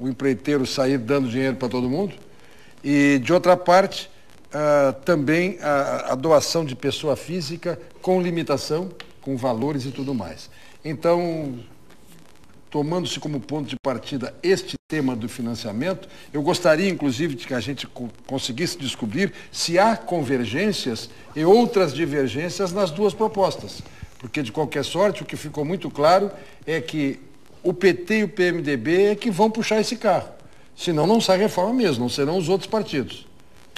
o empreiteiro sair dando dinheiro para todo mundo. E, de outra parte, também a doação de pessoa física com limitação, com valores e tudo mais. Então, tomando-se como ponto de partida este tema do financiamento, eu gostaria, inclusive, de que a gente conseguisse descobrir se há convergências e outras divergências nas duas propostas. Porque, de qualquer sorte, o que ficou muito claro é que o PT e o PMDB é que vão puxar esse carro. Senão não sai reforma mesmo, não serão os outros partidos.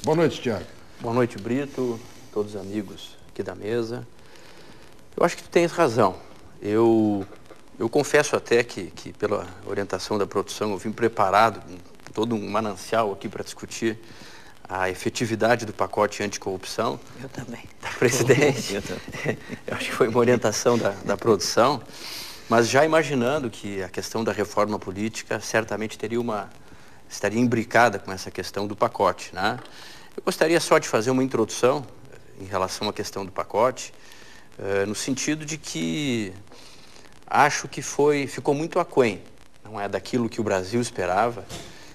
Boa noite, Tiago. Boa noite, Brito, todos os amigos aqui da mesa. Eu acho que tu tens razão. Eu confesso até que pela orientação da produção, eu vim preparado com todo um manancial aqui para discutir a efetividade do pacote anticorrupção. Eu também. Da presidência. Eu acho que foi uma orientação da produção, mas já imaginando que a questão da reforma política certamente estaria imbricada com essa questão do pacote, né? Eu gostaria só de fazer uma introdução em relação à questão do pacote, no sentido de que acho que ficou muito aquém, não é daquilo que o Brasil esperava.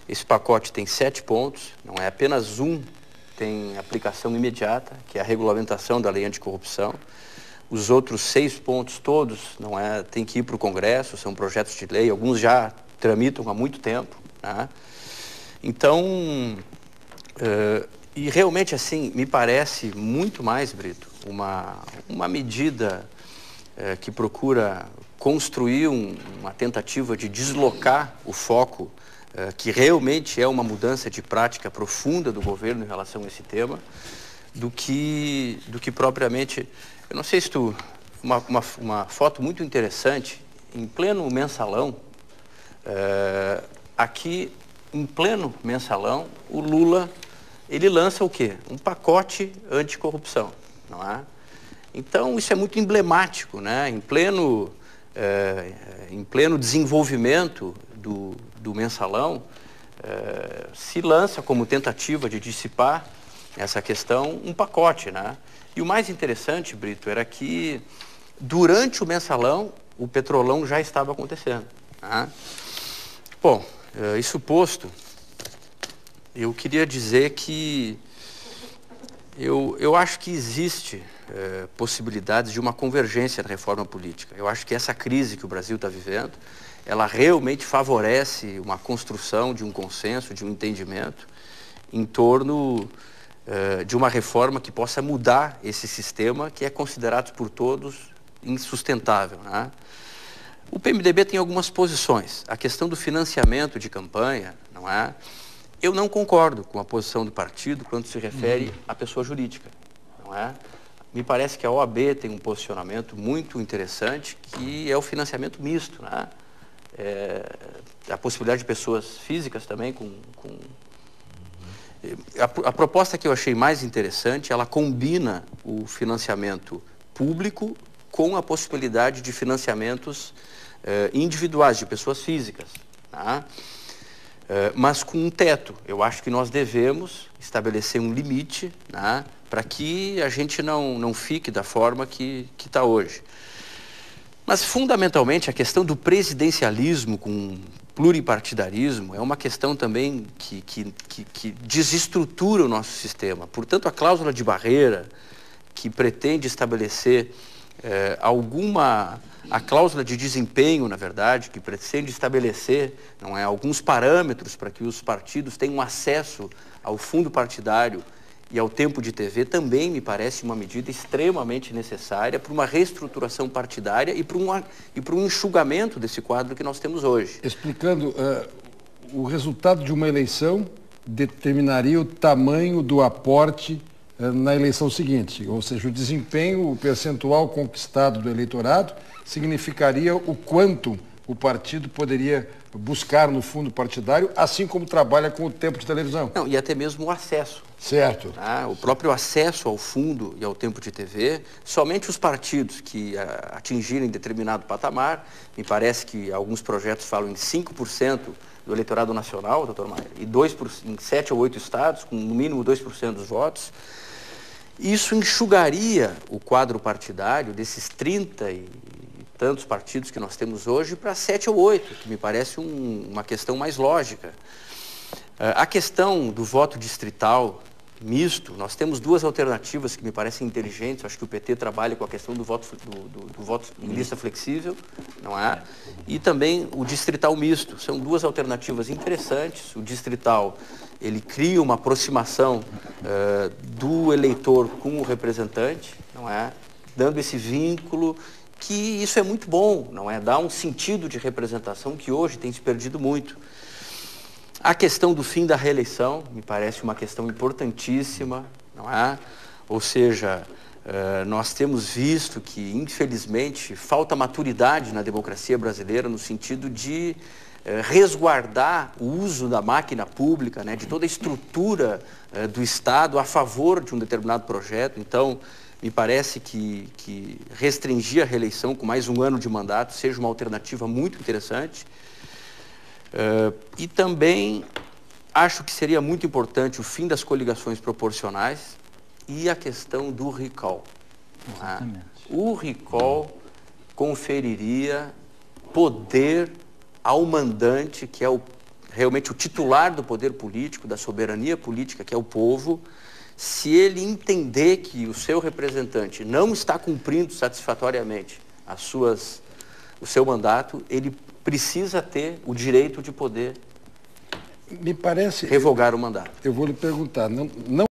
Esse pacote tem 7 pontos, não é apenas um, tem aplicação imediata, que é a regulamentação da lei anticorrupção. Os outros 6 pontos todos, não é, tem que ir para o Congresso, são projetos de lei, alguns já tramitam há muito tempo, né? Então, e realmente assim, me parece muito mais, Brito, uma medida que procura construir uma tentativa de deslocar o foco, que realmente é uma mudança de prática profunda do governo em relação a esse tema, do que propriamente... Eu não sei se tu... Uma foto muito interessante, em pleno mensalão, aqui, em pleno mensalão, o Lula, ele lança o quê? Um pacote anticorrupção, não é? Então, isso é muito emblemático, né? Em pleno desenvolvimento do mensalão, se lança como tentativa de dissipar essa questão um pacote, né? E o mais interessante, Brito, era que durante o mensalão o Petrolão já estava acontecendo, né? Bom, isso posto, eu queria dizer que eu acho que existe possibilidades de uma convergência na reforma política. Eu acho que essa crise que o Brasil está vivendo, ela realmente favorece uma construção de um consenso, de um entendimento em torno de uma reforma que possa mudar esse sistema que é considerado por todos insustentável, né? O PMDB tem algumas posições. A questão do financiamento de campanha, não é? Eu não concordo com a posição do partido quando se refere à pessoa jurídica, não é? Me parece que a OAB tem um posicionamento muito interessante, que é o financiamento misto, né? A possibilidade de pessoas físicas também A proposta que eu achei mais interessante, ela combina o financiamento público com a possibilidade de financiamentos individuais, de pessoas físicas, tá? Mas com um teto. Eu acho que nós devemos estabelecer um limite, né, para que a gente não fique da forma que está hoje. Mas, fundamentalmente, a questão do presidencialismo com pluripartidarismo é uma questão também que desestrutura o nosso sistema. Portanto, a cláusula de barreira, que pretende estabelecer a cláusula de desempenho, na verdade, que pretende estabelecer, não é, alguns parâmetros para que os partidos tenham acesso ao fundo partidário e ao tempo de TV, também me parece uma medida extremamente necessária para uma reestruturação partidária e para um enxugamento desse quadro que nós temos hoje. Explicando, o resultado de uma eleição determinaria o tamanho do aporte na eleição seguinte, ou seja, o desempenho, o percentual conquistado do eleitorado significaria o quanto o partido poderia buscar no fundo partidário, assim como trabalha com o tempo de televisão. Não, e até mesmo o acesso. Certo. Tá? O próprio acesso ao fundo e ao tempo de TV, somente os partidos que atingirem determinado patamar, me parece que alguns projetos falam em 5% do eleitorado nacional, doutor Maia, e 2% em 7 ou 8 estados, com no mínimo 2% dos votos. Isso enxugaria o quadro partidário desses 30 e tantos partidos que nós temos hoje para 7 ou 8, que me parece uma questão mais lógica. A questão do voto distrital misto, nós temos duas alternativas que me parecem inteligentes. Acho que o PT trabalha com a questão do voto em lista flexível, não é? E também o distrital misto. São duas alternativas interessantes. O distrital, ele cria uma aproximação do eleitor com o representante, não é? Dando esse vínculo, que isso é muito bom, não é? Dá um sentido de representação que hoje tem se perdido muito. A questão do fim da reeleição me parece uma questão importantíssima, não é? Ou seja, nós temos visto que, infelizmente, falta maturidade na democracia brasileira no sentido de resguardar o uso da máquina pública, né, de toda a estrutura do Estado a favor de um determinado projeto. Então, me parece que restringir a reeleição com mais um ano de mandato seja uma alternativa muito interessante. E também acho que seria muito importante o fim das coligações proporcionais e a questão do recall. Exatamente. O recall conferiria poder ao mandante, que é realmente o titular do poder político, da soberania política, que é o povo. Se ele entender que o seu representante não está cumprindo satisfatoriamente o seu mandato, ele precisa ter o direito de poder Me parece, revogar o mandato. eu vou lhe perguntar, não